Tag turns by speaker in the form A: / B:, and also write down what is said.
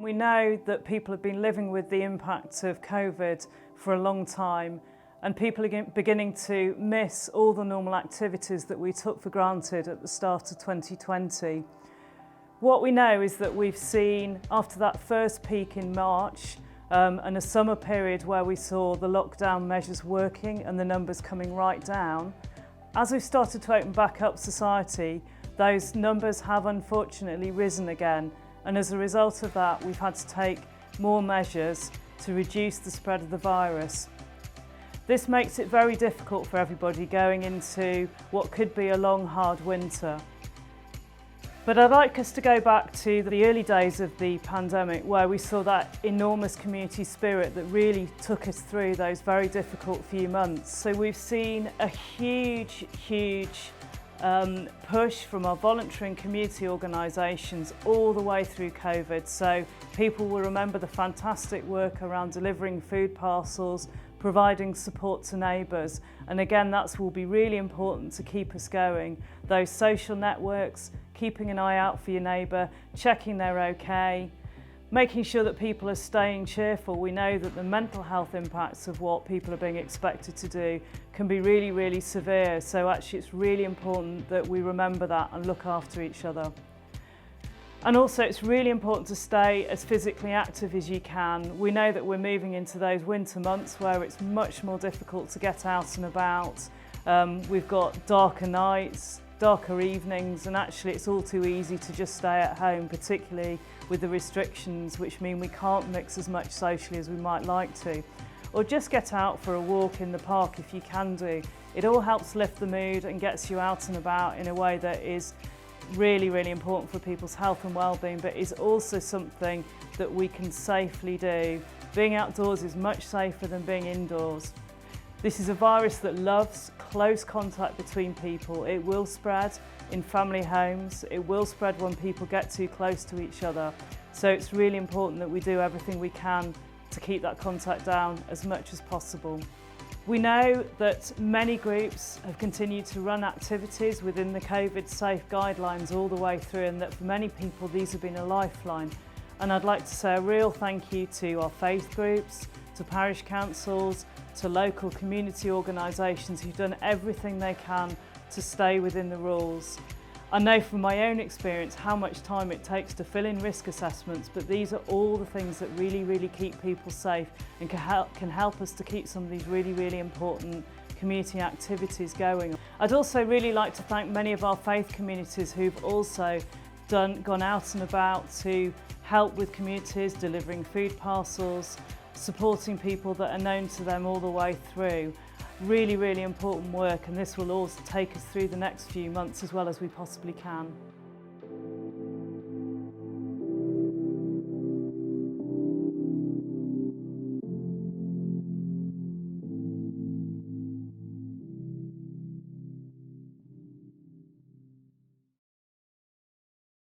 A: We know that people have been living with the impact of COVID for a long time, and people are beginning to miss all the normal activities that we took for granted at the start of 2020. What we know is that we've seen, after that first peak in March, and a summer period where we saw the lockdown measures working and the numbers coming right down, as we've started to open back up society, those numbers have unfortunately risen again. And as a result of that, we've had to take more measures to reduce the spread of the virus. This makes it very difficult for everybody going into what could be a long, hard winter. But I'd like us to go back to the early days of the pandemic, where we saw that enormous community spirit that really took us through those very difficult few months. So we've seen a huge push from our voluntary and community organisations all the way through COVID. So people will remember the fantastic work around delivering food parcels, providing support to neighbours, and again that will be really important to keep us going. Those social networks, keeping an eye out for your neighbour, checking they're okay, making sure that people are staying cheerful. We know that the mental health impacts of what people are being expected to do can be really severe, so actually it's really important that we remember that and look after each other. And also it's really important to stay as physically active as you can. We know that we're moving into those winter months where it's much more difficult to get out and about. We've got darker nights, darker evenings, and actually it's all too easy to just stay at home, particularly with the restrictions, which mean we can't mix as much socially as we might like to. Or just get out for a walk in the park if you can do. It all helps lift the mood and gets you out and about in a way that is really important for people's health and well-being, but is also something that we can safely do. Being outdoors is much safer than being indoors. This is a virus that loves close contact between people. It will spread in family homes. It will spread when people get too close to each other. So it's really important that we do everything we can to keep that contact down as much as possible. We know that many groups have continued to run activities within the COVID safe guidelines all the way through, and that for many people these have been a lifeline. And I'd like to say a real thank you to our faith groups, to parish councils, to local community organisations who've done everything they can to stay within the rules. I know from my own experience how much time it takes to fill in risk assessments, but these are all the things that really keep people safe and can help us to keep some of these really important community activities going. I'd also really like to thank many of our faith communities who've also gone out and about to help with communities, delivering food parcels, supporting people that are known to them all the way through. Really important work, and this will also take us through the next few months as well as we possibly can.